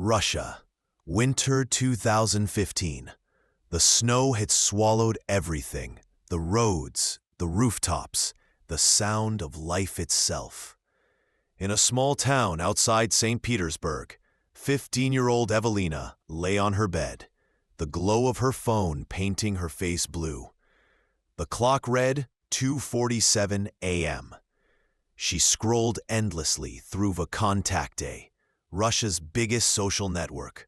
Russia, winter 2015. The snow had swallowed everything, the roads, the rooftops, the sound of life itself. In a small town outside St. Petersburg, 15-year-old Evelina lay on her bed, the glow of her phone painting her face blue. The clock read 2:47 a.m. She scrolled endlessly through VKontakte, Russia's biggest social network.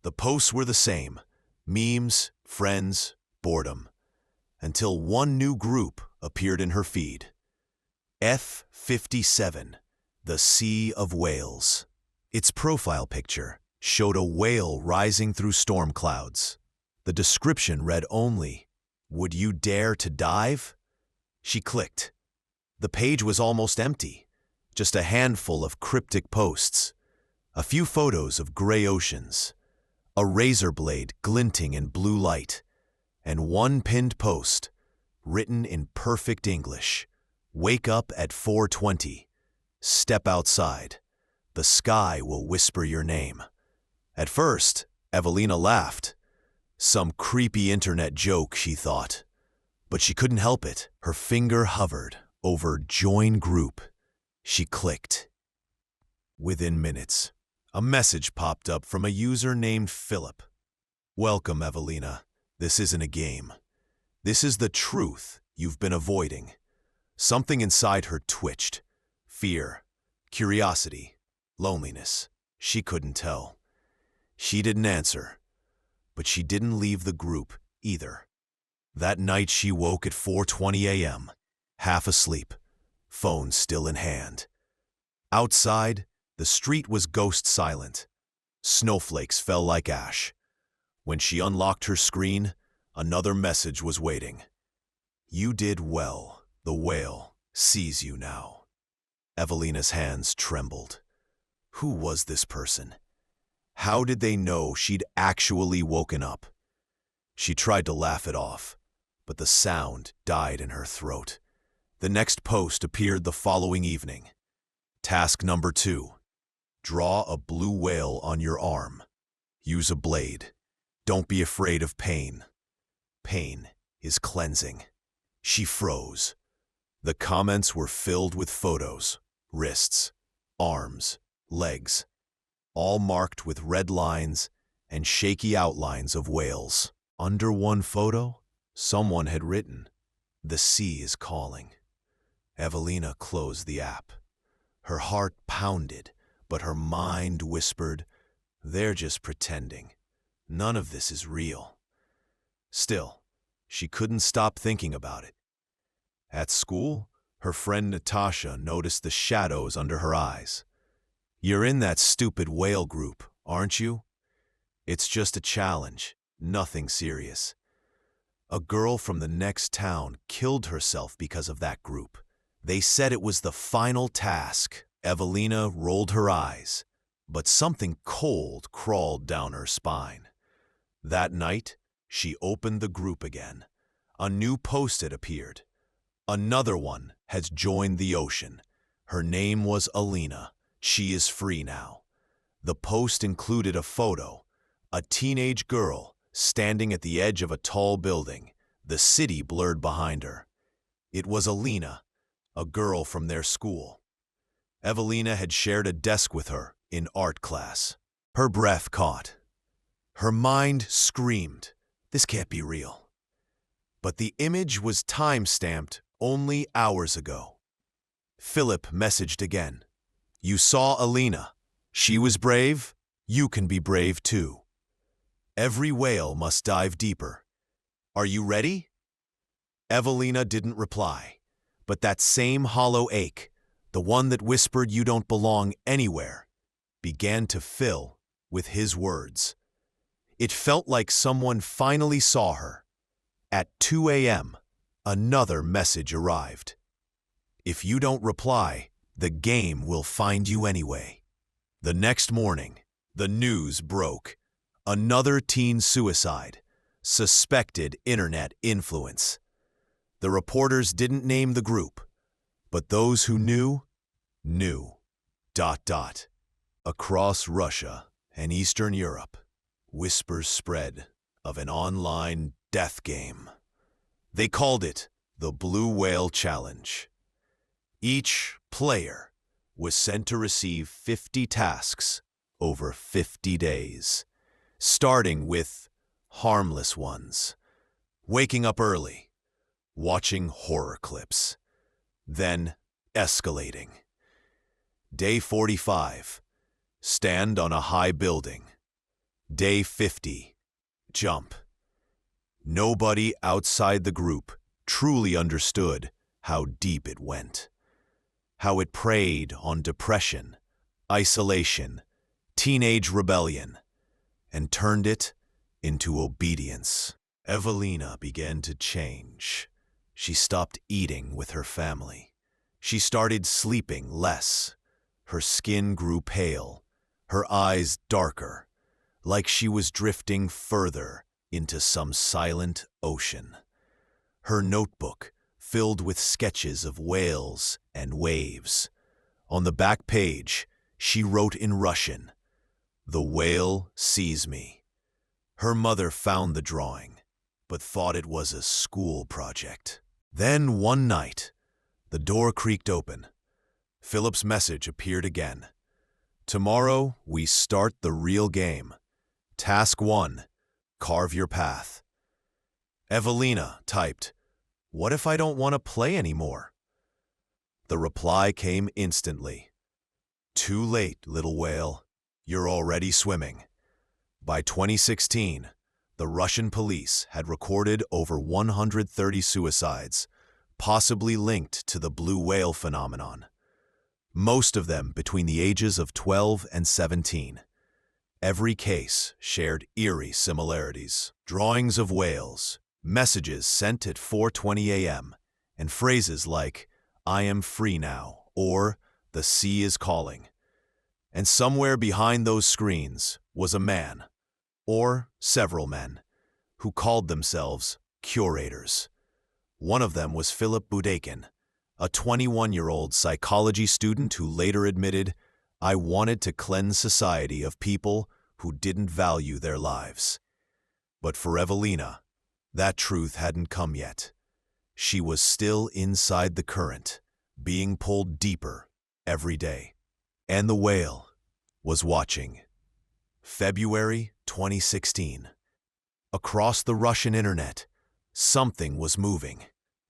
The posts were the same: memes, friends, boredom. Until one new group appeared in her feed. F57, the Sea of Whales. Its profile picture showed a whale rising through storm clouds. The description read only, "Would you dare to dive?" She clicked. The page was almost empty, just a handful of cryptic posts, a few photos of gray oceans, a razor blade glinting in blue light, and one pinned post, written in perfect English: "Wake up at 4:20. Step outside. The sky will whisper your name." At first, Evelina laughed. Some creepy internet joke, she thought. But she couldn't help it. Her finger hovered over Join Group. She clicked. Within minutes, a message popped up from a user named Philip. "Welcome, Evelina. This isn't a game. This is the truth you've been avoiding." Something inside her twitched. Fear, curiosity, loneliness. She couldn't tell. She didn't answer, but she didn't leave the group either. That night she woke at 4:20 a.m., half asleep, phone still in hand. Outside, the street was ghost silent. Snowflakes fell like ash. When she unlocked her screen, another message was waiting. "You did well. The whale sees you now." Evelina's hands trembled. Who was this person? How did they know she'd actually woken up? She tried to laugh it off, but the sound died in her throat. The next post appeared the following evening. Task number 2. Draw a blue whale on your arm. Use a blade. Don't be afraid of pain. Pain is cleansing. She froze. The comments were filled with photos, wrists, arms, legs, all marked with red lines and shaky outlines of whales. Under one photo, someone had written, "The sea is calling." Evelina closed the app. Her heart pounded, but her mind whispered, "They're just pretending. None of this is real." Still, she couldn't stop thinking about it. At school, her friend Natasha noticed the shadows under her eyes. "You're in that stupid whale group, aren't you?" "It's just a challenge, nothing serious." A girl from the next town killed herself because of that group. They said it was the final task. Evelina rolled her eyes, but something cold crawled down her spine. That night, she opened the group again. A new post had appeared. Another one has joined the ocean. Her name was Alina. She is free now. The post included a photo, a teenage girl standing at the edge of a tall building, the city blurred behind her. It was Alina, a girl from their school. Evelina had shared a desk with her in art class. Her breath caught. Her mind screamed, "This can't be real." But the image was time-stamped only hours ago. Philip messaged again. "You saw Alina. She was brave. You can be brave too. Every whale must dive deeper. Are you ready?" Evelina didn't reply, but that same hollow ache, the one that whispered you don't belong anywhere, began to fill with his words. It felt like someone finally saw her. At 2 a.m., another message arrived. "If you don't reply, the game will find you anyway." The next morning, the news broke. Another teen suicide, suspected internet influence. The reporters didn't name the group, but those who knew, knew. Across Russia and Eastern Europe, whispers spread of an online death game. They called it the Blue Whale Challenge. Each player was sent to receive 50 tasks over 50 days, starting with harmless ones, waking up early, watching horror clips, then escalating. Day 45, stand on a high building. Day 50, jump. Nobody outside the group truly understood how deep it went, how it preyed on depression, isolation, teenage rebellion, and turned it into obedience. Evelina began to change. She stopped eating with her family. She started sleeping less. Her skin grew pale, her eyes darker, like she was drifting further into some silent ocean. Her notebook filled with sketches of whales and waves. On the back page, she wrote in Russian, "The whale sees me." Her mother found the drawing, but thought it was a school project. Then one night, the door creaked open. Philip's message appeared again. "Tomorrow, we start the real game. Task 1, carve your path." Evelina typed, "What if I don't want to play anymore?" The reply came instantly. "Too late, little whale. You're already swimming." By 2016, the Russian police had recorded over 130 suicides, possibly linked to the blue whale phenomenon. Most of them between the ages of 12 and 17. Every case shared eerie similarities. Drawings of whales, messages sent at 4:20 a.m., and phrases like, "I am free now," or "The sea is calling." And somewhere behind those screens was a man, or several men, who called themselves curators. One of them was Philip Budakin, a 21-year-old psychology student who later admitted, "I wanted to cleanse society of people who didn't value their lives." But for Evelina, that truth hadn't come yet. She was still inside the current, being pulled deeper every day. And the whale was watching. February 2016. Across the Russian internet, something was moving,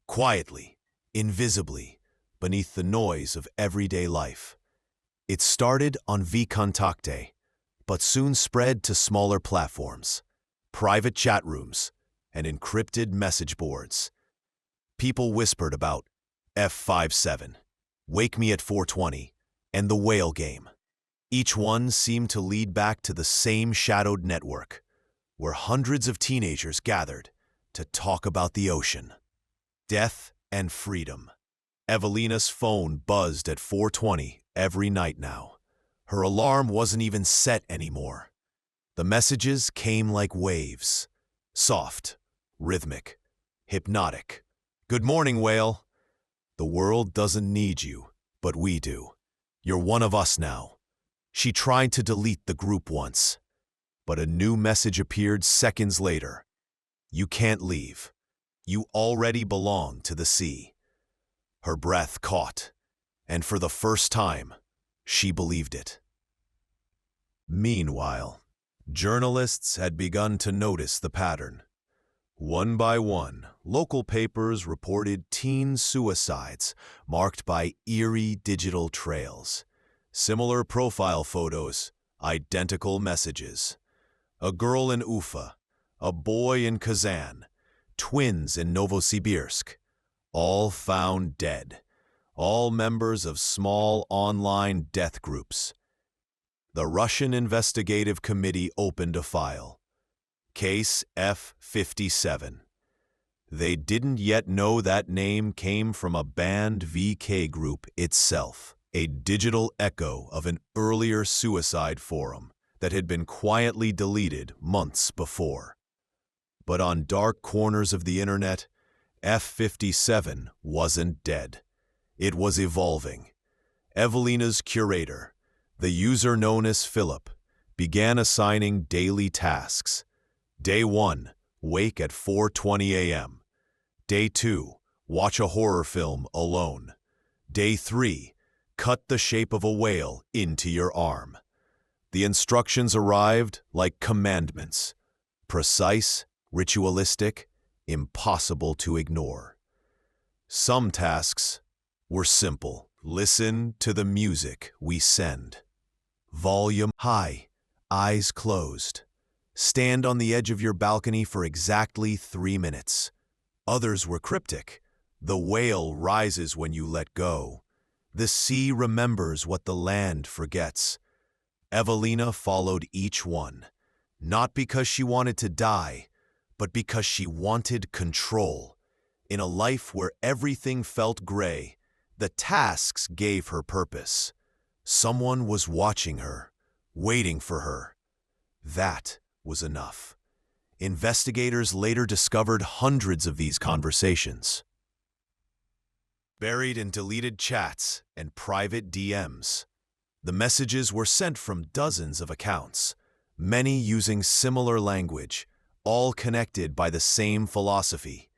quietly, invisibly, beneath the noise of everyday life. It started on VKontakte, but soon spread to smaller platforms, private chat rooms, and encrypted message boards. People whispered about F57, Wake Me at 4:20, and the Whale Game. Each one seemed to lead back to the same shadowed network, where hundreds of teenagers gathered to talk about the ocean, death, and freedom. Evelina's phone buzzed at 4:20 every night now. Her alarm wasn't even set anymore. The messages came like waves, soft, rhythmic, hypnotic. "Good morning, whale. The world doesn't need you, but we do. You're one of us now." She tried to delete the group once, but a new message appeared seconds later. "You can't leave. You already belong to the sea." Her breath caught, and for the first time, she believed it. Meanwhile, journalists had begun to notice the pattern. One by one, local papers reported teen suicides marked by eerie digital trails, similar profile photos, identical messages. A girl in Ufa, a boy in Kazan, twins in Novosibirsk, all found dead, all members of small online death groups. The Russian Investigative Committee opened a file. Case F57. They didn't yet know that name came from a banned VK group itself, a digital echo of an earlier suicide forum that had been quietly deleted months before. But on dark corners of the internet, F57 wasn't dead. It was evolving. Evelina's curator, the user known as Philip, began assigning daily tasks. Day 1, wake at 4:20 a.m. Day 2, watch a horror film alone. Day 3, cut the shape of a whale into your arm. The instructions arrived like commandments. Precise, ritualistic, impossible to ignore. Some tasks were simple. Listen to the music we send. Volume high, eyes closed. Stand on the edge of your balcony for exactly 3 minutes. Others were cryptic. The whale rises when you let go. The sea remembers what the land forgets. Evelina followed each one, not because she wanted to die, but because she wanted control. In a life where everything felt gray, the tasks gave her purpose. Someone was watching her, waiting for her. That was enough. Investigators later discovered hundreds of these conversations, buried in deleted chats and private DMs. The messages were sent from dozens of accounts, many using similar language, all connected by the same philosophy.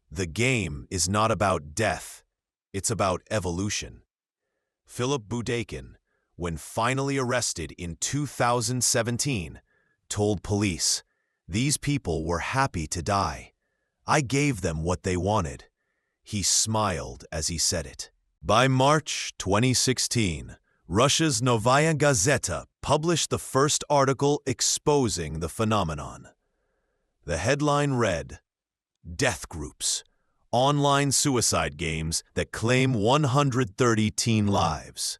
The game is not about death, it's about evolution. Philip Budeikin, when finally arrested in 2017, told police, "These people were happy to die. I gave them what they wanted." He smiled as he said it. By March 2016, Russia's Novaya Gazeta published the first article exposing the phenomenon. The headline read, "Death Groups, Online Suicide Games That Claim 130 Teen Lives."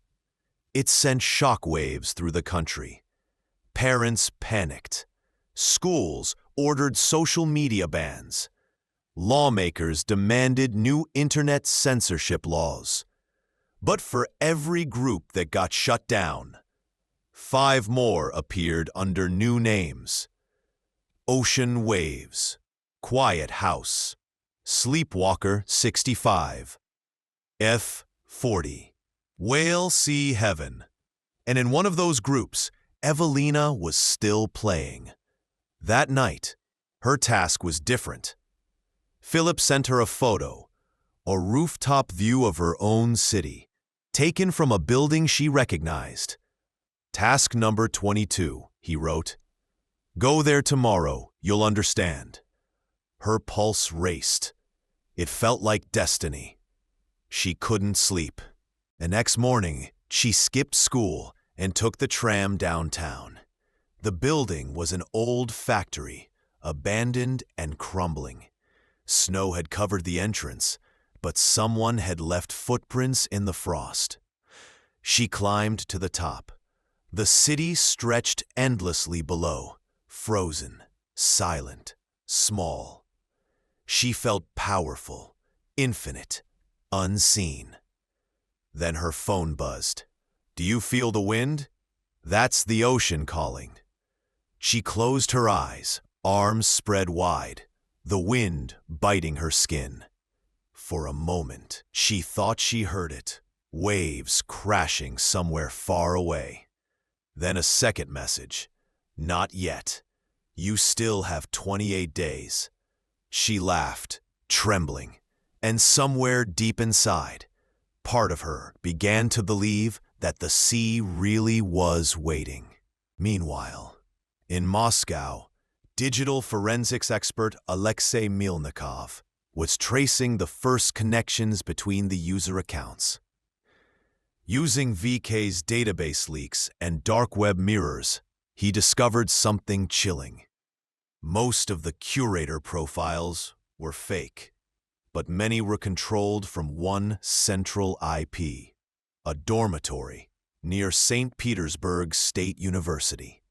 It sent shockwaves through the country. Parents panicked. Schools ordered social media bans. Lawmakers demanded new internet censorship laws. But for every group that got shut down, 5 more appeared under new names. Ocean Waves, Quiet House, Sleepwalker 65, F40, Whale Sea Heaven. And in one of those groups, Evelina was still playing. That night, her task was different. Philip sent her a photo, a rooftop view of her own city, taken from a building she recognized. "Task number 22, he wrote. "Go there tomorrow, you'll understand." Her pulse raced. It felt like destiny. She couldn't sleep. The next morning, she skipped school and took the tram downtown. The building was an old factory, abandoned and crumbling. Snow had covered the entrance, but someone had left footprints in the frost. She climbed to the top. The city stretched endlessly below, frozen, silent, small. She felt powerful, infinite, unseen. Then her phone buzzed. "Do you feel the wind? That's the ocean calling." She closed her eyes, arms spread wide, the wind biting her skin. For a moment, she thought she heard it, waves crashing somewhere far away. Then a second message, "Not yet. You still have 28 days." She laughed, trembling, and somewhere deep inside, part of her began to believe that the sea really was waiting. Meanwhile, in Moscow, digital forensics expert Alexei Milnikov was tracing the first connections between the user accounts. Using VK's database leaks and dark web mirrors, he discovered something chilling. Most of the curator profiles were fake, but many were controlled from one central IP, a dormitory near St. Petersburg State University.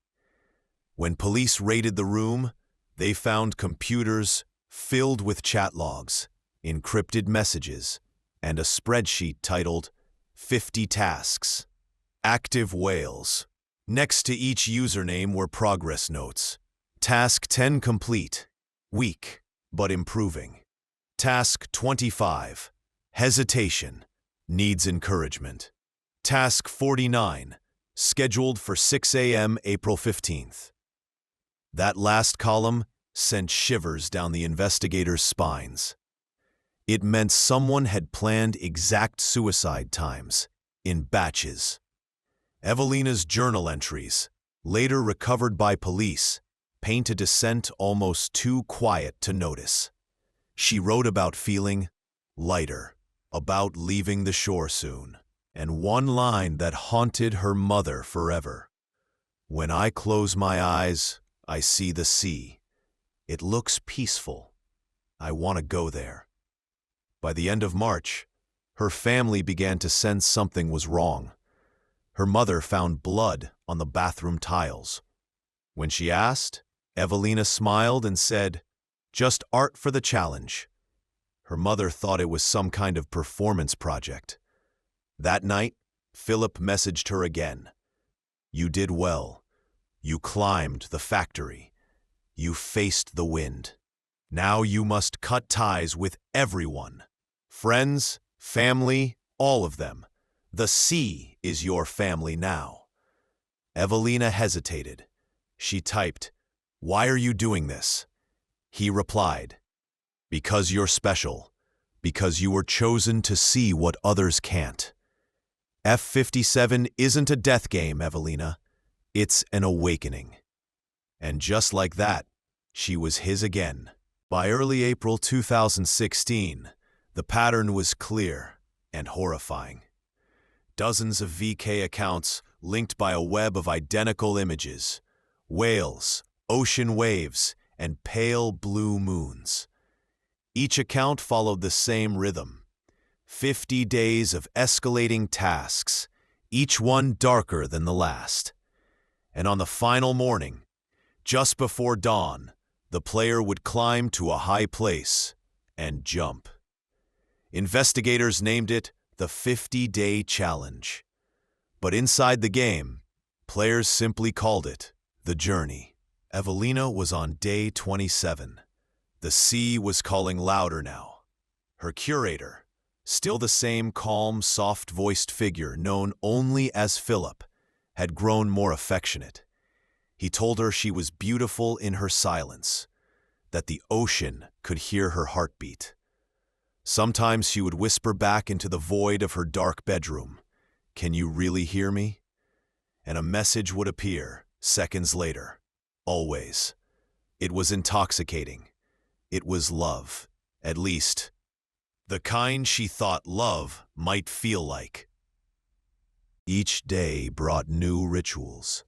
When police raided the room, they found computers filled with chat logs, encrypted messages, and a spreadsheet titled 50 Tasks. Active whales. Next to each username were progress notes. Task 10 complete. Weak, but improving. Task 25. Hesitation. Needs encouragement. Task 49. scheduled for 6 a.m. April 15th. That last column sent shivers down the investigators' spines. It meant someone had planned exact suicide times, in batches. Evelina's journal entries, later recovered by police, paint a descent almost too quiet to notice. She wrote about feeling lighter, about leaving the shore soon, and one line that haunted her mother forever. "When I close my eyes, I see the sea. It looks peaceful. I want to go there." By the end of March, her family began to sense something was wrong. Her mother found blood on the bathroom tiles. When she asked, Evelina smiled and said, "Just art for the challenge." Her mother thought it was some kind of performance project. That night, Philip messaged her again. "You did well. You climbed the factory. You faced the wind. Now you must cut ties with everyone. Friends, family, all of them. The sea is your family now." Evelina hesitated. She typed, "Why are you doing this?" He replied, "Because you're special. Because you were chosen to see what others can't." F-57 isn't a death game, Evelina. It's an awakening. And just like that, she was his again. By early April 2016, the pattern was clear and horrifying. Dozens of VK accounts linked by a web of identical images, whales, ocean waves, and pale blue moons. Each account followed the same rhythm. 50 days of escalating tasks, each one darker than the last. And on the final morning, just before dawn, the player would climb to a high place and jump. Investigators named it the 50-Day Challenge. But inside the game, players simply called it the journey. Evelina was on day 27. The sea was calling louder now. Her curator, still the same calm, soft-voiced figure known only as Philip, had grown more affectionate. He told her she was beautiful in her silence, that the ocean could hear her heartbeat. Sometimes she would whisper back into the void of her dark bedroom, "Can you really hear me?" And a message would appear seconds later. Always. It was intoxicating. It was love, at least the kind she thought love might feel like. Each day brought new rituals.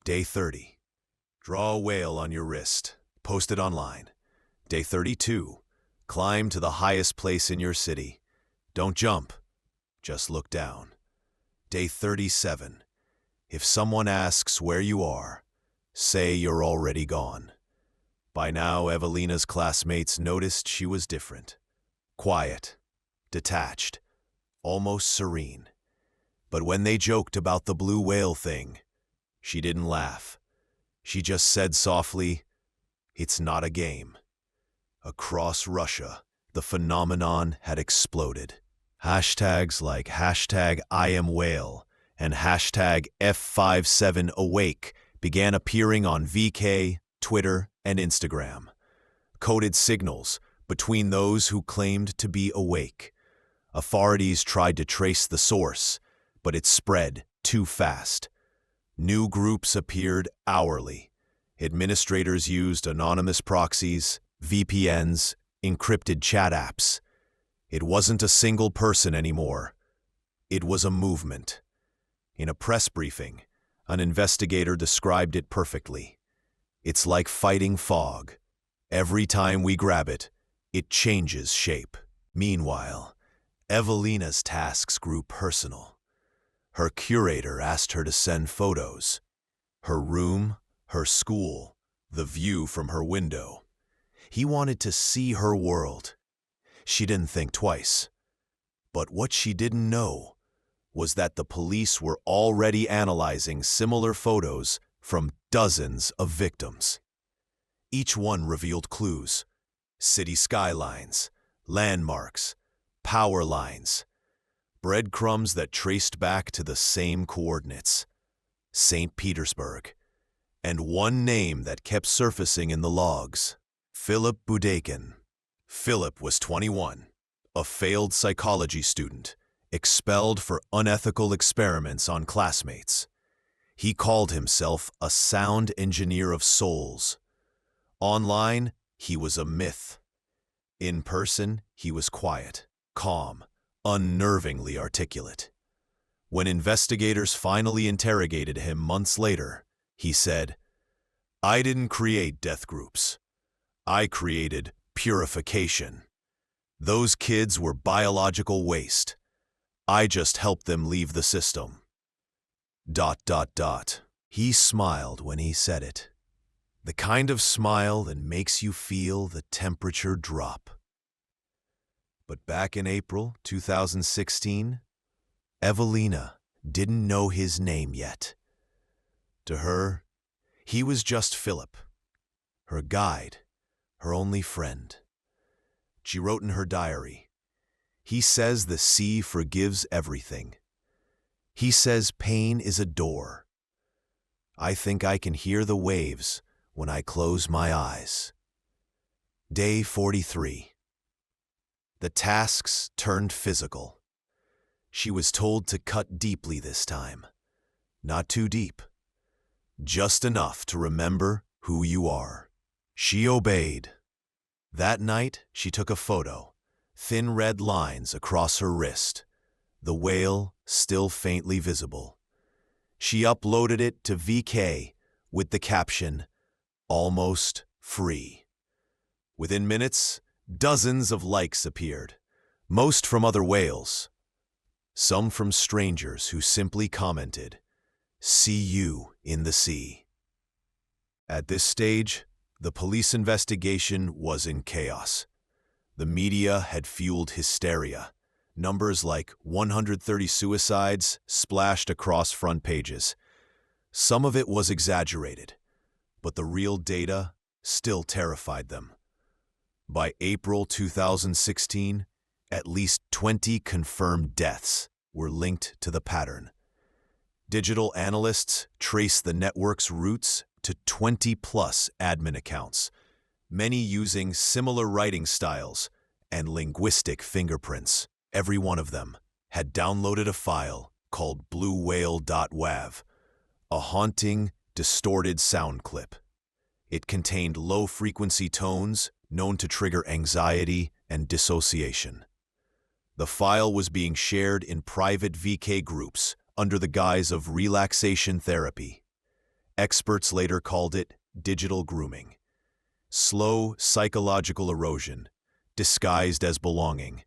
Day 30. Draw a whale on your wrist. Post it online. Day 32. Climb to the highest place in your city. Don't jump. Just look down. Day 37. If someone asks where you are, say you're already gone. By now, Evelina's classmates noticed she was different. Quiet, detached, almost serene. But when they joked about the blue whale thing, she didn't laugh. She just said softly, "It's not a game." Across Russia, the phenomenon had exploded. Hashtags like #IamWhale and #F57Awake began appearing on VK, Twitter, and Instagram. Coded signals between those who claimed to be awake. Authorities tried to trace the source, but it spread too fast. New groups appeared hourly. Administrators used anonymous proxies, VPNs, encrypted chat apps. It wasn't a single person anymore. It was a movement. In a press briefing, an investigator described it perfectly. "It's like fighting fog. Every time we grab it, it changes shape." Meanwhile, Evelina's tasks grew personal. Her curator asked her to send photos. Her room, her school, the view from her window. He wanted to see her world. She didn't think twice. But what she didn't know was that the police were already analyzing similar photos from dozens of victims. Each one revealed clues: city skylines, landmarks, power lines, breadcrumbs that traced back to the same coordinates. St. Petersburg. And one name that kept surfacing in the logs: Philip Budeikin. Philip was 21, a failed psychology student, expelled for unethical experiments on classmates. He called himself a sound engineer of souls. Online, he was a myth. In person, he was quiet, calm, unnervingly articulate. When investigators finally interrogated him months later, he said, "I didn't create death groups. I created purification. Those kids were biological waste. I just helped them leave the system." ... He smiled when he said it. The kind of smile that makes you feel the temperature drop. But back in April 2016, Evelina didn't know his name yet. To her, he was just Philip, her guide, her only friend. She wrote in her diary, "He says the sea forgives everything. He says pain is a door. I think I can hear the waves when I close my eyes." Day 43. The tasks turned physical. She was told to cut deeply this time. Not too deep. Just enough to remember who you are. She obeyed. That night, she took a photo, thin red lines across her wrist, the whale still faintly visible. She uploaded it to VK with the caption, "Almost free." Within minutes, dozens of likes appeared, most from other whales. Some from strangers who simply commented, "See you in the sea." At this stage, the police investigation was in chaos. The media had fueled hysteria. Numbers like 130 suicides splashed across front pages. Some of it was exaggerated, but the real data still terrified them. By April 2016, at least 20 confirmed deaths were linked to the pattern. Digital analysts traced the network's roots to 20-plus admin accounts, many using similar writing styles and linguistic fingerprints. Every one of them had downloaded a file called bluewhale.wav, a haunting, distorted sound clip. It contained low-frequency tones known to trigger anxiety and dissociation. The file was being shared in private VK groups under the guise of relaxation therapy. Experts later called it digital grooming. Slow psychological erosion, disguised as belonging.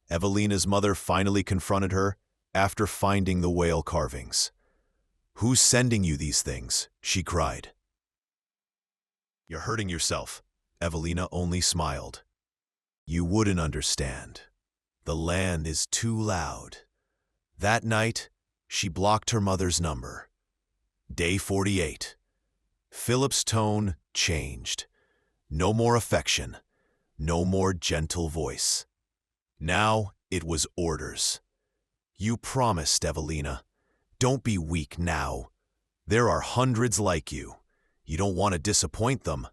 Evelina's mother finally confronted her after finding the whale carvings. "Who's sending you these things?" she cried. "You're hurting yourself." Evelina only smiled. "You wouldn't understand. The land is too loud." That night, she blocked her mother's number. Day 48. Philip's tone changed. No more affection, no more gentle voice. Now it was orders. "You promised, Evelina. Don't be weak now. There are hundreds like you. You don't want to disappoint them."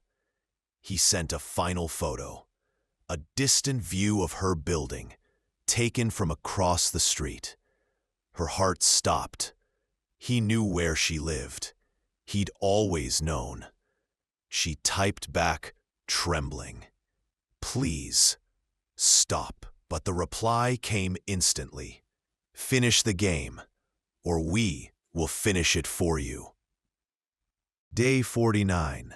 He sent a final photo, a distant view of her building, taken from across the street. Her heart stopped. He knew where she lived. He'd always known. She typed back, trembling, "Please, stop." But the reply came instantly. "Finish the game, or we will finish it for you." Day 49.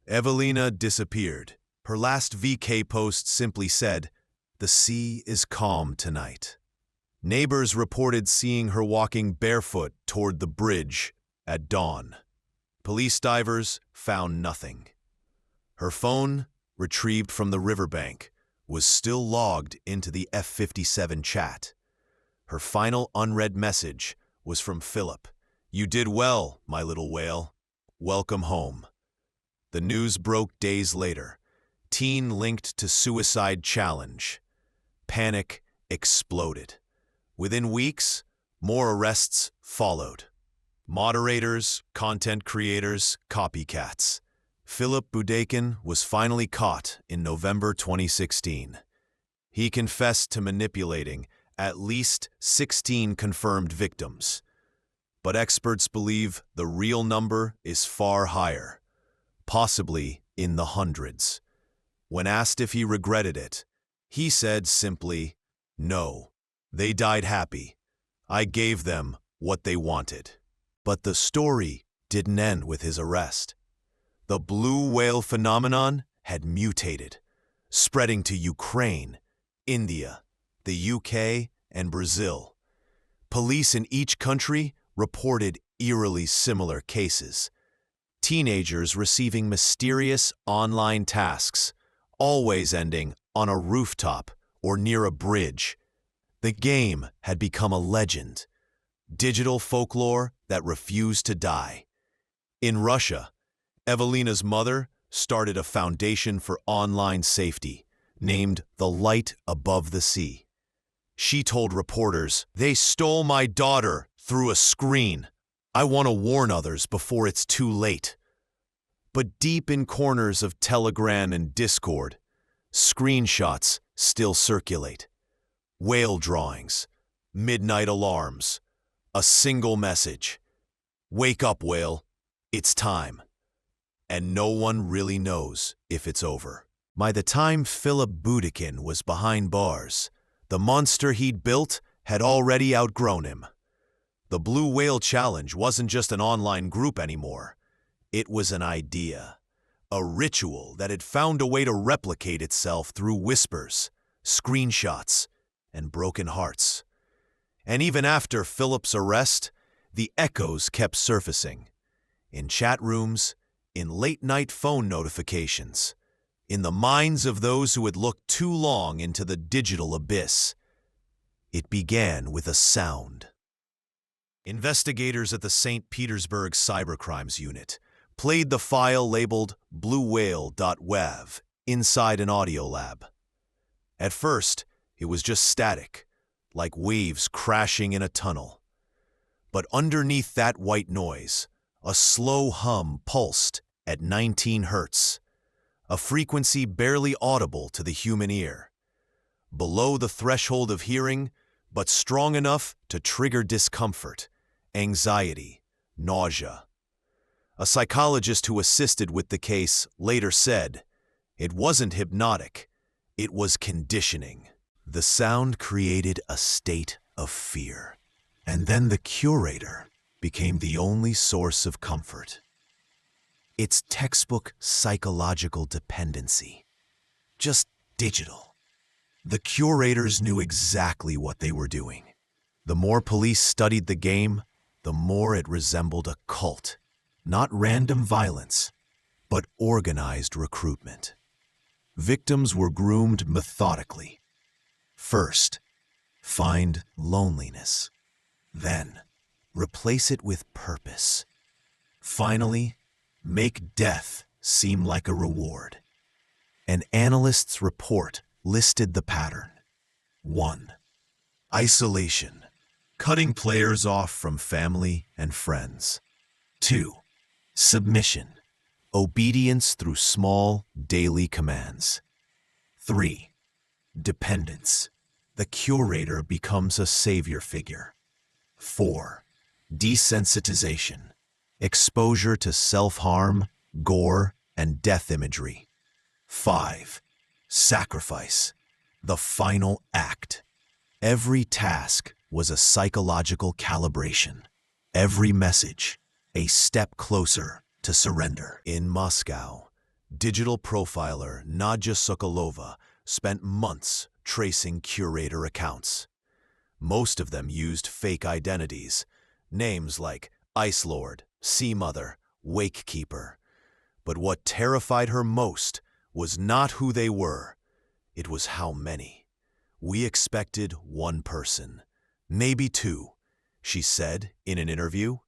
Evelina disappeared. Her last VK post simply said, "The sea is calm tonight." Neighbors reported seeing her walking barefoot toward the bridge at dawn. Police divers found nothing. Her phone, retrieved from the riverbank, was still logged into the F-57 chat. Her final unread message was from Philip. "You did well, my little whale. Welcome home." The news broke days later. Teen linked to suicide challenge. Panic exploded. Within weeks, more arrests followed. Moderators, content creators, copycats. Philip Budakin was finally caught in November 2016. He confessed to manipulating at least 16 confirmed victims. But experts believe the real number is far higher, possibly in the hundreds. When asked if he regretted it, he said simply, "No, they died happy. I gave them what they wanted." But the story didn't end with his arrest. The blue whale phenomenon had mutated, spreading to Ukraine, India, the UK, and Brazil. Police in each country reported eerily similar cases. Teenagers receiving mysterious online tasks, always ending on a rooftop or near a bridge. The game had become a legend, digital folklore that refused to die. In Russia, Evelina's mother started a foundation for online safety, named The Light Above the Sea. She told reporters, "They stole my daughter through a screen. I want to warn others before it's too late." But deep in corners of Telegram and Discord, screenshots still circulate. Whale drawings, midnight alarms, a single message: "Wake up, whale, it's time." And no one really knows if it's over. By the time Philip Budakin was behind bars, the monster he'd built had already outgrown him. The Blue Whale Challenge wasn't just an online group anymore. It was an idea, a ritual that had found a way to replicate itself through whispers, screenshots, and broken hearts. And even after Philip's arrest, the echoes kept surfacing. In chat rooms, in late-night phone notifications, in the minds of those who had looked too long into the digital abyss. It began with a sound. Investigators at the St. Petersburg Cybercrimes Unit played the file labeled bluewhale.wav inside an audio lab. At first, it was just static, like waves crashing in a tunnel. But underneath that white noise, a slow hum pulsed at 19 hertz, a frequency barely audible to the human ear. Below the threshold of hearing, but strong enough to trigger discomfort, anxiety, nausea. A psychologist who assisted with the case later said, "It wasn't hypnotic, it was conditioning." The sound created a state of fear, and then the curator became the only source of comfort. It's textbook psychological dependency, just digital. The curators knew exactly what they were doing. The more police studied the game, the more it resembled a cult. Not random violence, but organized recruitment. Victims were groomed methodically. First, find loneliness. Then, replace it with purpose. Finally, make death seem like a reward. An analyst's report listed the pattern. 1. Isolation, cutting players off from family and friends. 2. Submission, obedience through small, daily commands. 3. Dependence, the curator becomes a savior figure. 4. Desensitization, exposure to self-harm, gore, and death imagery. 5. Sacrifice, the final act. Every task was a psychological calibration. Every message, a step closer to surrender. In Moscow, digital profiler Nadja Sokolova spent months tracing curator accounts. Most of them used fake identities, names like Ice Lord, Sea Mother, Wakekeeper. But what terrified her most was not who they were, it was how many. "We expected one person, maybe two," she said in an interview.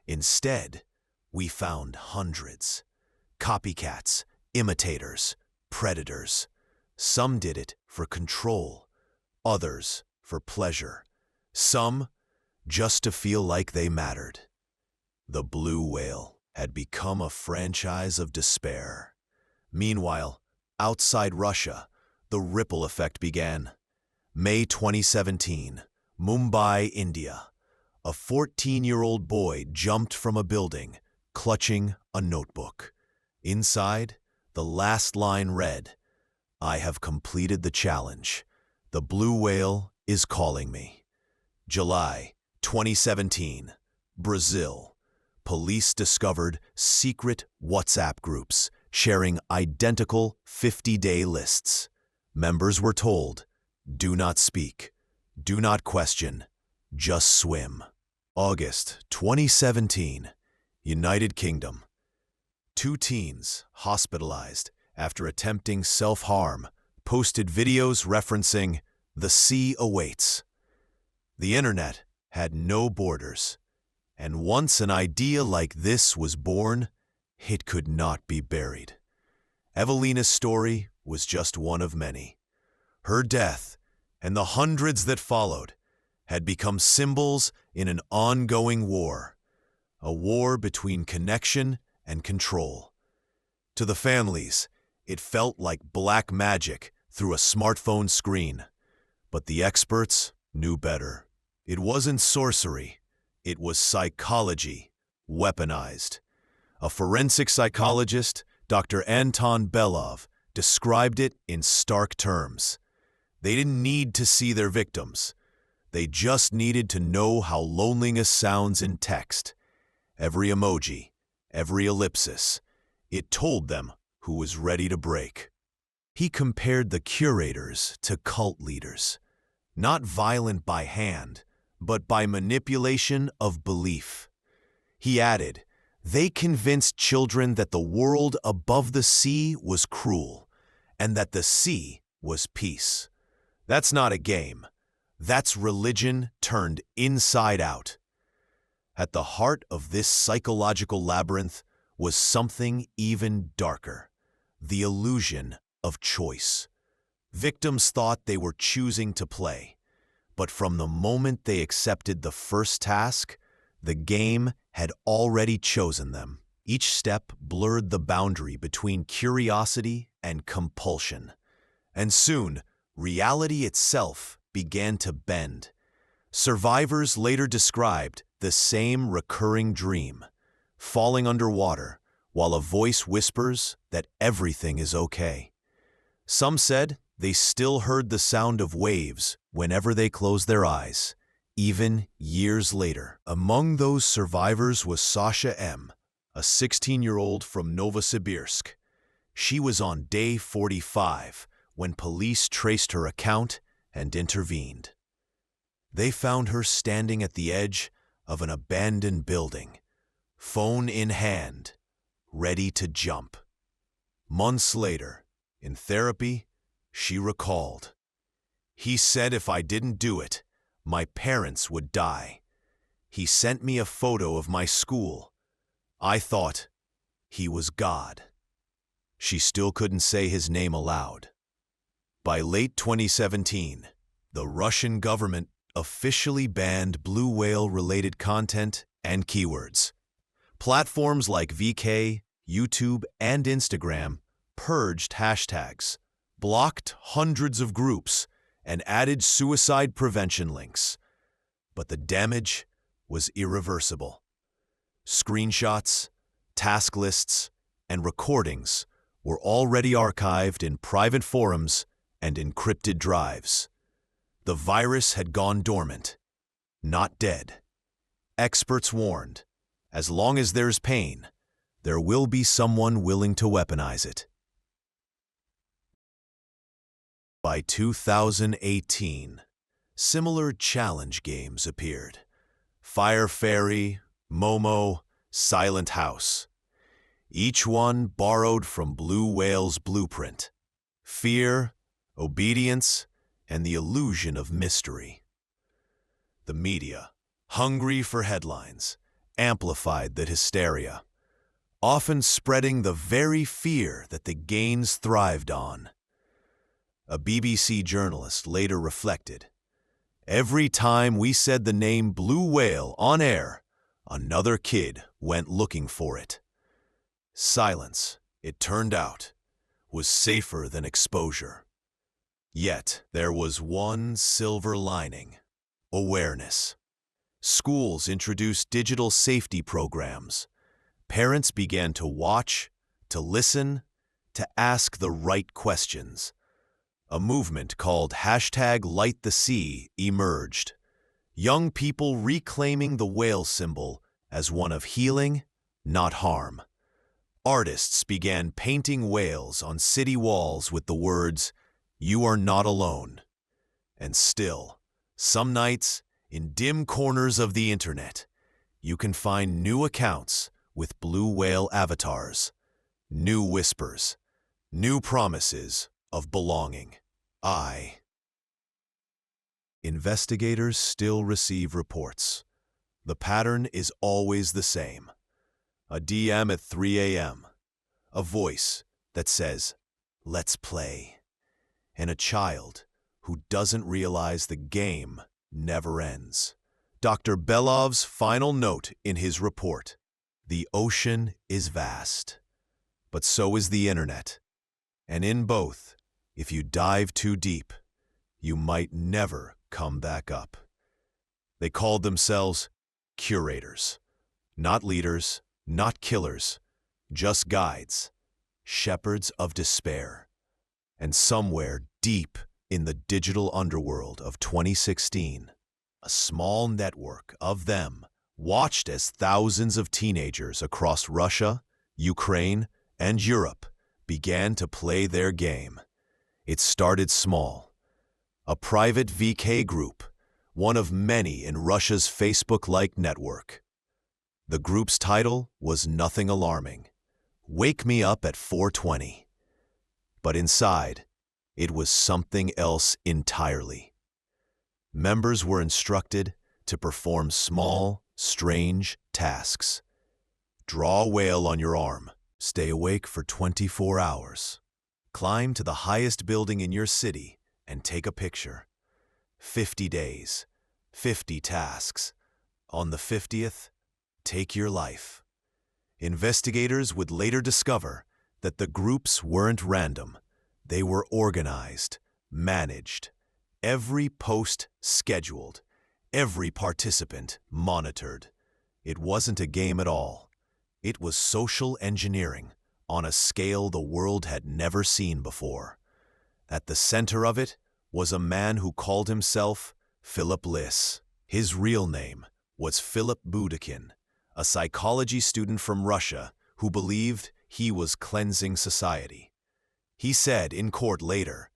"Instead, we found hundreds. Copycats, imitators, predators. Some did it for control, others for pleasure, some just to feel like they mattered." The blue whale had become a franchise of despair. Meanwhile, outside Russia, the ripple effect began. May 2017, Mumbai, India. A 14-year-old boy jumped from a building, clutching a notebook. Inside, the last line read, "I have completed the challenge. The blue whale is calling me." July 2017, Brazil. Police discovered secret WhatsApp groups sharing identical 50-day lists. Members were told, "Do not speak, do not question, just swim." August 2017, United Kingdom. 2 teens hospitalized after attempting self-harm posted videos referencing "the sea awaits." The internet had no borders, and once an idea like this was born, it could not be buried. Evelina's story was just one of many. Her death, and the hundreds that followed, had become symbols in an ongoing war, a war between connection and control. To the families, it felt like black magic through a smartphone screen. But the experts knew better. It wasn't sorcery, it was psychology, weaponized. A forensic psychologist, Dr. Anton Belov, described it in stark terms. They didn't need to see their victims. They just needed to know how loneliness sounds in text. Every emoji, every ellipsis, it told them who was ready to break. He compared the curators to cult leaders, not violent by hand, but by manipulation of belief. He added, they convinced children that the world above the sea was cruel, and that the sea was peace. That's not a game. That's religion turned inside out. At the heart of this psychological labyrinth was something even darker, the illusion of choice. Victims thought they were choosing to play, but from the moment they accepted the first task, the game had already chosen them. Each step blurred the boundary between curiosity and compulsion, and soon, reality itself began to bend. Survivors later described the same recurring dream, falling underwater while a voice whispers that everything is okay. Some said they still heard the sound of waves whenever they closed their eyes, even years later. Among those survivors was Sasha M., a 16-year-old from Novosibirsk. She was on day 45 when police traced her account and intervened. They found her standing at the edge of an abandoned building, phone in hand, ready to jump. Months later, in therapy, she recalled, "He said if I didn't do it, my parents would die. He sent me a photo of my school. I thought he was God." She still couldn't say his name aloud. By late 2017, the Russian government officially banned blue whale-related content and keywords. Platforms like VK, YouTube, and Instagram purged hashtags, blocked hundreds of groups, and added suicide prevention links. But the damage was irreversible. Screenshots, task lists, and recordings were already archived in private forums and encrypted drives. The virus had gone dormant, not dead. Experts warned, as long as there's pain, there will be someone willing to weaponize it. By 2018, similar challenge games appeared. Fire Fairy, Momo, Silent House. Each one borrowed from Blue Whale's blueprint: fear, obedience, and the illusion of mystery. The media, hungry for headlines, amplified the hysteria, often spreading the very fear that the gains thrived on. A BBC journalist later reflected, "Every time we said the name Blue Whale on air, Another kid went looking for it. Silence, it turned out, was safer than exposure. Yet there was one silver lining: awareness. Schools introduced digital safety programs. Parents began to watch, to listen, to ask the right questions. A movement called #LightTheSea emerged. Young people reclaiming the whale symbol as one of healing, not harm. Artists began painting whales on city walls with the words, "You are not alone." And still, some nights, in dim corners of the internet, you can find new accounts with blue whale avatars, new whispers, new promises of belonging. Investigators still receive reports. The pattern is always the same. A DM at 3 a.m., a voice that says, "Let's play," and a child who doesn't realize the game never ends. Dr. Belov's final note in his report: the ocean is vast, but so is the internet. And in both, if you dive too deep, you might never come back up. They called themselves curators, not leaders, not killers, just guides, shepherds of despair. And somewhere deep in the digital underworld of 2016, a small network of them watched as thousands of teenagers across Russia, Ukraine, and Europe began to play their game. It started small. A private VK group, one of many in Russia's Facebook-like network. The group's title was nothing alarming: "Wake Me Up at 4:20. But inside, it was something else entirely. Members were instructed to perform small, strange tasks. Draw a whale on your arm, stay awake for 24 hours, climb to the highest building in your city and take a picture. 50 days, 50 tasks. On the 50th, take your life." Investigators would later discover that the groups weren't random. They were organized, managed, every post scheduled, every participant monitored. It wasn't a game at all. It was social engineering on a scale the world had never seen before. At the center of it was a man who called himself Philip Liss. His real name was Philip Budakin, a psychology student from Russia who believed he was cleansing society. He said in court later,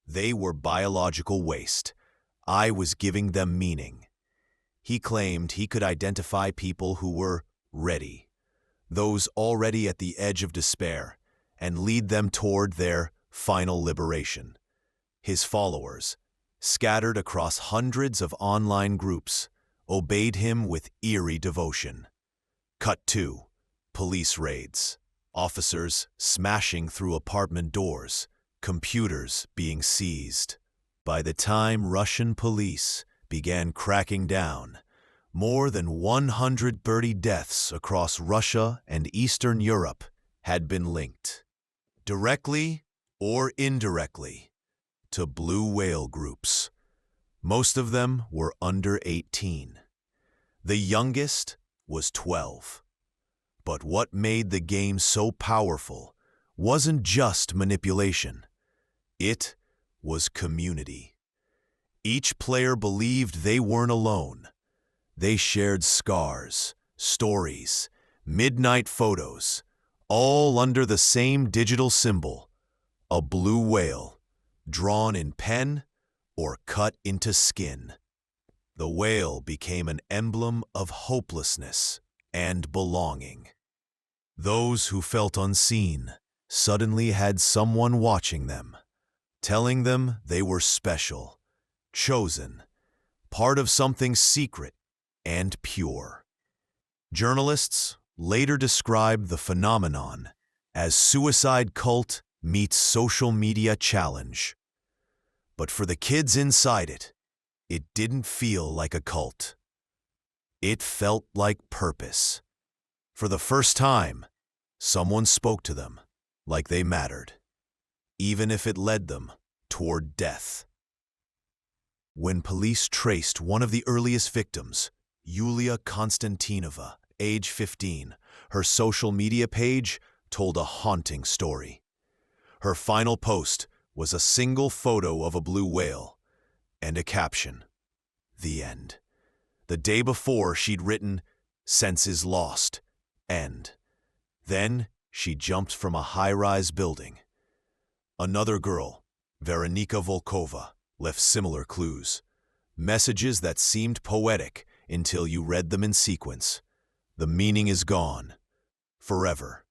"They were biological waste. I was giving them meaning." He claimed he could identify people who were ready, those already at the edge of despair, and lead them toward their final liberation. His followers, scattered across hundreds of online groups, obeyed him with eerie devotion. Cut 2. Police raids. Officers smashing through apartment doors, computers being seized. By the time Russian police began cracking down, more than 130 deaths across Russia and Eastern Europe had been linked, directly or indirectly, to blue whale groups. Most of them were under 18. The youngest was 12. But what made the game so powerful wasn't just manipulation. It was community. Each player believed they weren't alone. They shared scars, stories, midnight photos, all under the same digital symbol: a blue whale, drawn in pen or cut into skin. The whale became an emblem of hopelessness and belonging. Those who felt unseen suddenly had someone watching them, telling them they were special, chosen, part of something secret and pure. Journalists later described the phenomenon as suicide cult meets social media challenge. But for the kids inside it, it didn't feel like a cult. It felt like purpose. For the first time, someone spoke to them like they mattered, even if it led them toward death. When police traced one of the earliest victims, Yulia Konstantinova, age 15, her social media page told a haunting story. Her final post was a single photo of a blue whale and a caption, "The end." The day before, she'd written, "Senses lost, end." Then she jumped from a high-rise building. Another girl, Veronika Volkova, left similar clues. Messages that seemed poetic until you read them in sequence. The meaning is gone. Forever.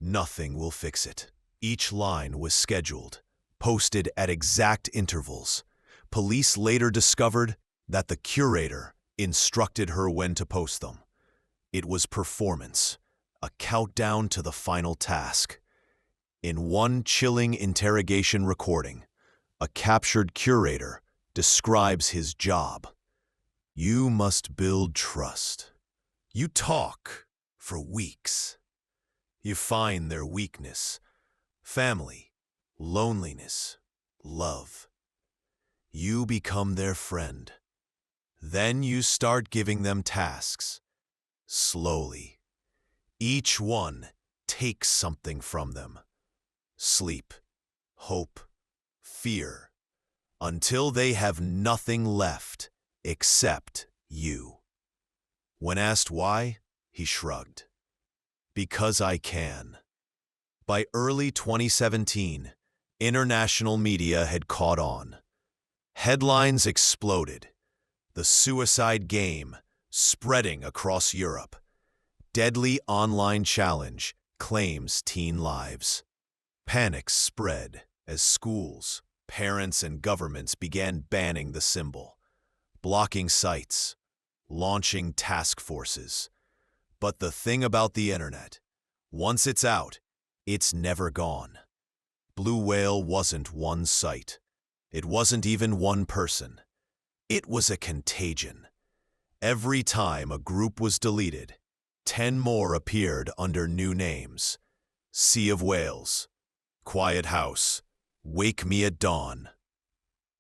Nothing will fix it. Each line was scheduled, posted at exact intervals. Police later discovered that the curator instructed her when to post them. It was performance, a countdown to the final task. In one chilling interrogation recording, a captured curator describes his job. "You must build trust. You talk for weeks. You find their weakness, family, loneliness, love. You become their friend. Then you start giving them tasks. Slowly. Each one takes something from them. Sleep, hope, fear, until they have nothing left except you." When asked why, he shrugged. "Because I can." By early 2017, international media had caught on. Headlines exploded. The suicide game spreading across Europe. Deadly online challenge claims teen lives. Panic spread as schools, parents, and governments began banning the symbol, blocking sites, launching task forces. But the thing about the internet, once it's out, it's never gone. Blue Whale wasn't one site. It wasn't even one person. It was a contagion. Every time a group was deleted, 10 more appeared under new names. Sea of Whales, Quiet House, Wake Me at Dawn.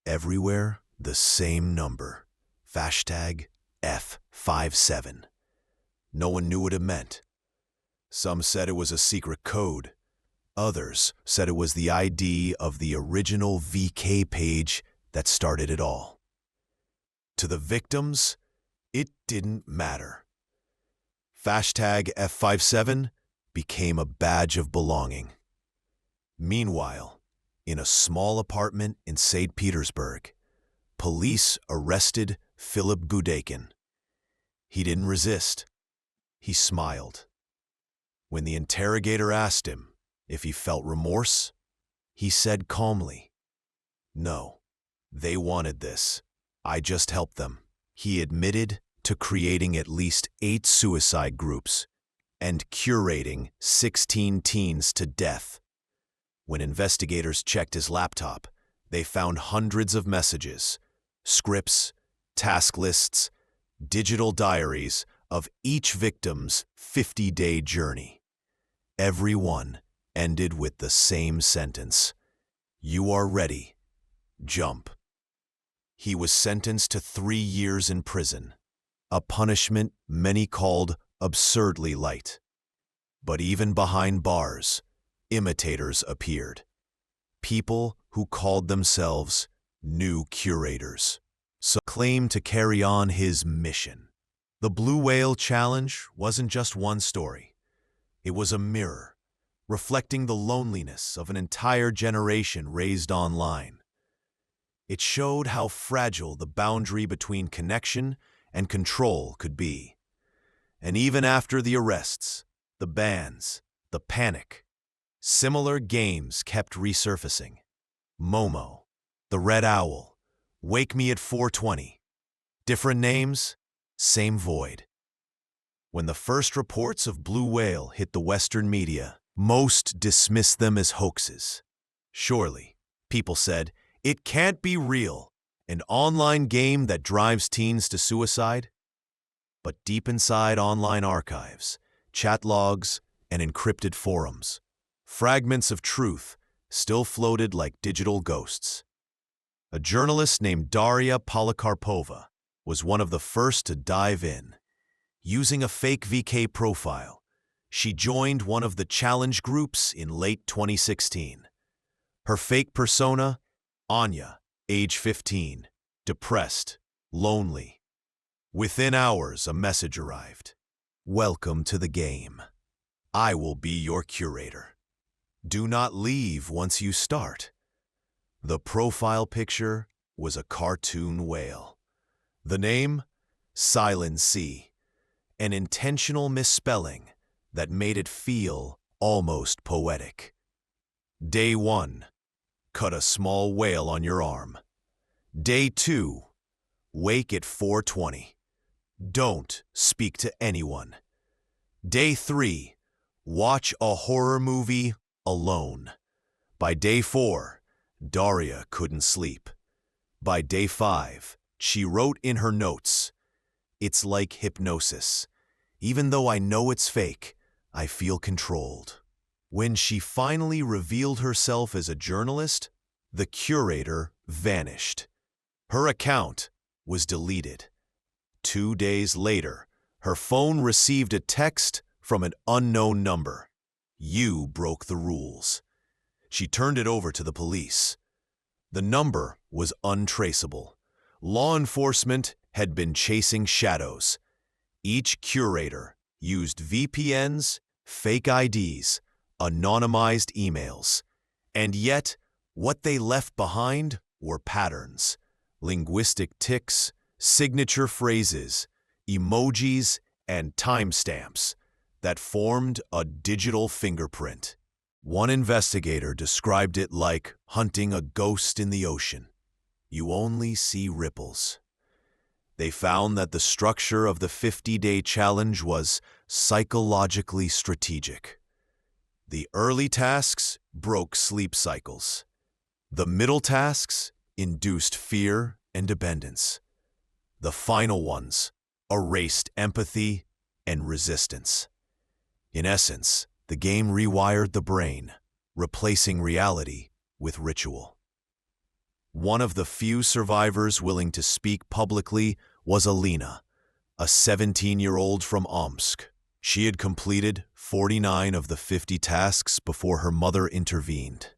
Everywhere, the same number. Hashtag F57. No one knew what it meant. Some said it was a secret code. Others said it was the ID of the original VK page that started it all. To the victims, it didn't matter. Hashtag F57 became a badge of belonging. Meanwhile, in a small apartment in St. Petersburg, police arrested Philip Gudakin. He didn't resist. He smiled. When the interrogator asked him if he felt remorse, he said calmly, "No, they wanted this. I just helped them." He admitted to creating at least 8 suicide groups and curating 16 teens to death. When investigators checked his laptop, they found hundreds of messages, scripts, task lists, digital diaries of each victim's 50-day journey. Every one ended with the same sentence: "You are ready. Jump." He was sentenced to 3 years in prison, a punishment many called absurdly light. But even behind bars, imitators appeared. People who called themselves new curators, so claimed to carry on his mission. The Blue Whale Challenge wasn't just one story. It was a mirror, reflecting the loneliness of an entire generation raised online. It showed how fragile the boundary between connection and control could be. And even after the arrests, the bans, the panic, similar games kept resurfacing. Momo, the Red Owl, Wake Me at 4:20. Different names, same void. When the first reports of Blue Whale hit the Western media, most dismissed them as hoaxes. Surely, people said, it can't be real, an online game that drives teens to suicide? but deep inside online archives, chat logs, and encrypted forums, fragments of truth still floated like digital ghosts. A journalist named Daria Polikarpova was one of the first to dive in. Using a fake VK profile, she joined one of the challenge groups in late 2016. Her fake persona, Anya, age 15, depressed, lonely. Within hours, a message arrived. "Welcome to the game. I will be your curator. Do not leave once you start." The profile picture was a cartoon whale. The name? Silent Sea. An intentional misspelling that made it feel almost poetic. Day 1. Cut a small whale on your arm. Day 2. Wake at 4:20. Don't speak to anyone. Day 3. Watch a horror movie alone. By day 4, Daria couldn't sleep. By day 5, she wrote in her notes, "It's like hypnosis. Even though I know it's fake, I feel controlled." When she finally revealed herself as a journalist, the curator vanished. Her account was deleted. 2 days later, her phone received a text from an unknown number. "You broke the rules." She turned it over to the police. The number was untraceable. Law enforcement had been chasing shadows. Each curator used VPNs, fake IDs, anonymized emails. And yet, what they left behind were patterns, linguistic tics, signature phrases, emojis, and timestamps that formed a digital fingerprint. One investigator described it like hunting a ghost in the ocean. You only see ripples. They found that the structure of the 50-day challenge was psychologically strategic. The early tasks broke sleep cycles. The middle tasks induced fear and dependence. The final ones erased empathy and resistance. In essence, the game rewired the brain, replacing reality with ritual. One of the few survivors willing to speak publicly was Alina, a 17-year-old from Omsk. She had completed 49 of the 50 tasks before her mother intervened.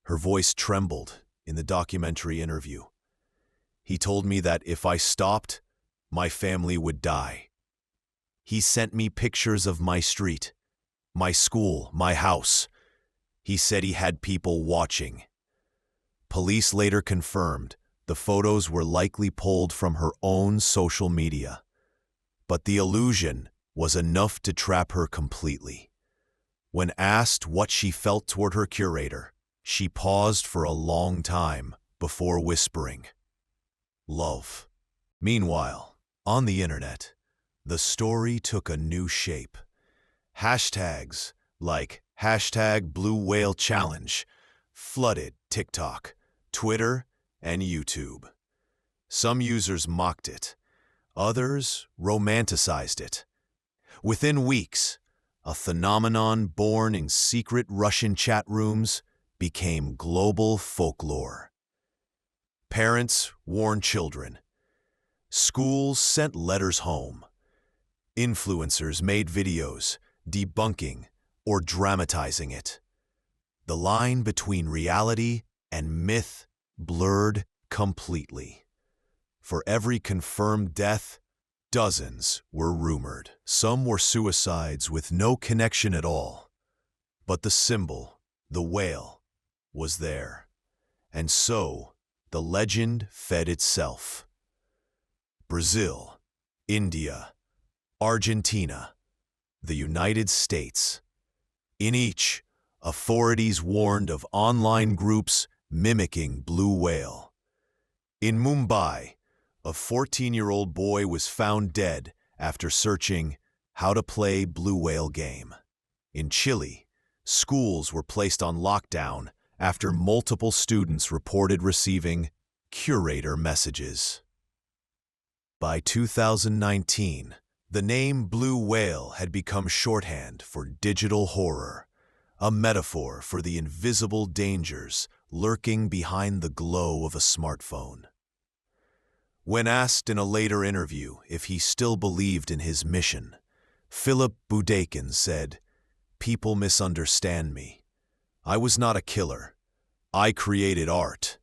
Her voice trembled in the documentary interview. "He told me that if I stopped, my family would die. He sent me pictures of my street, my school, my house. He said he had people watching." Police later confirmed the photos were likely pulled from her own social media. But the illusion was enough to trap her completely. When asked what she felt toward her curator, she paused for a long time before whispering, "Love." Meanwhile, on the internet, the story took a new shape. Hashtags like #BlueWhaleChallenge flooded TikTok, Twitter, and YouTube. Some users mocked it. Others romanticized it. Within weeks, a phenomenon born in secret Russian chat rooms became global folklore. Parents warned children. Schools sent letters home. Influencers made videos debunking or dramatizing it. The line between reality and myth blurred completely. For every confirmed death, dozens were rumored. Some were suicides with no connection at all. But the symbol, the whale, was there. And so, the legend fed itself. Brazil, India, Argentina, the United States. In each, authorities warned of online groups mimicking blue whale. In Mumbai, a 14-year-old boy was found dead after searching how to play blue whale game. In Chile, schools were placed on lockdown after multiple students reported receiving curator messages. By 2019, The name Blue Whale had become shorthand for digital horror, a metaphor for the invisible dangers lurking behind the glow of a smartphone. When asked in a later interview if he still believed in his mission, Philip Budeikin said, "People misunderstand me. I was not a killer. I created art.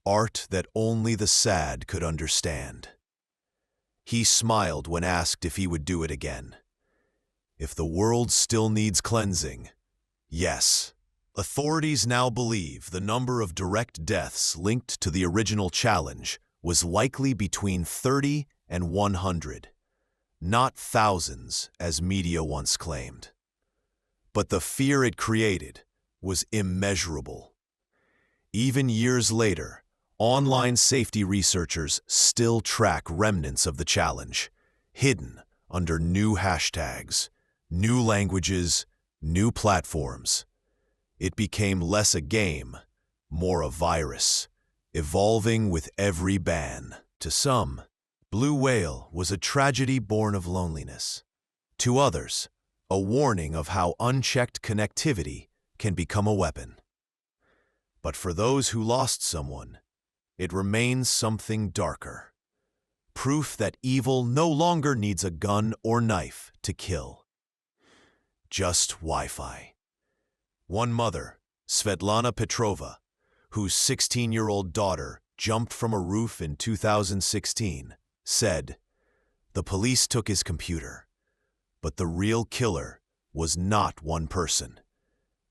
Art that only the sad could understand." He smiled when asked if he would do it again. If the world still needs cleansing, yes. Authorities now believe the number of direct deaths linked to the original challenge was likely between 30 and 100, not thousands as media once claimed. But the fear it created was immeasurable. Even years later, online safety researchers still track remnants of the challenge, hidden under new hashtags, new languages, new platforms. It became less a game, more a virus, evolving with every ban. To some, Blue Whale was a tragedy born of loneliness. To others, a warning of how unchecked connectivity can become a weapon. But for those who lost someone, it remains something darker. Proof that evil no longer needs a gun or knife to kill. Just Wi-Fi. One mother, Svetlana Petrova, whose 16-year-old daughter jumped from a roof in 2016, said, "The police took his computer, but the real killer was not one person.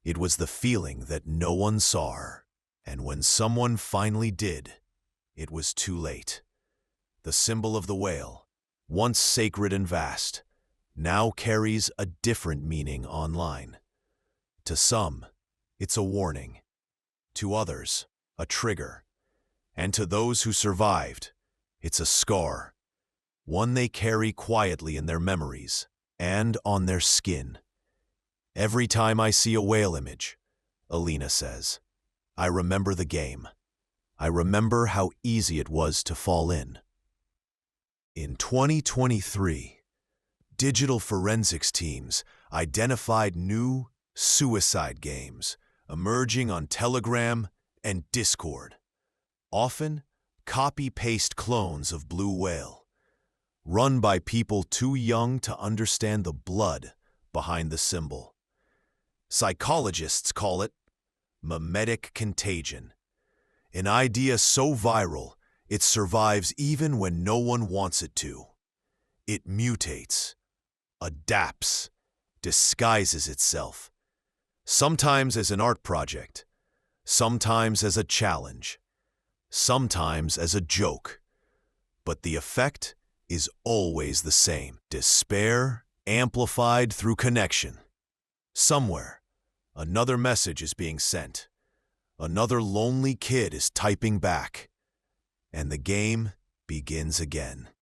It was the feeling that no one saw her. And when someone finally did, it was too late." The symbol of the whale, once sacred and vast, now carries a different meaning online. To some, it's a warning. To others, a trigger. And to those who survived, it's a scar, one they carry quietly in their memories and on their skin. "Every time I see a whale image," Alina says, "I remember the game. I remember how easy it was to fall in." In 2023, digital forensics teams identified new suicide games emerging on Telegram and Discord, often copy-paste clones of Blue Whale, run by people too young to understand the blood behind the symbol. Psychologists call it mimetic contagion, an idea so viral it survives even when no one wants it to. It mutates, adapts, disguises itself, sometimes as an art project, sometimes as a challenge, sometimes as a joke. But the effect is always the same: despair amplified through connection. Somewhere, another message is being sent. Another lonely kid is typing back. And the game begins again.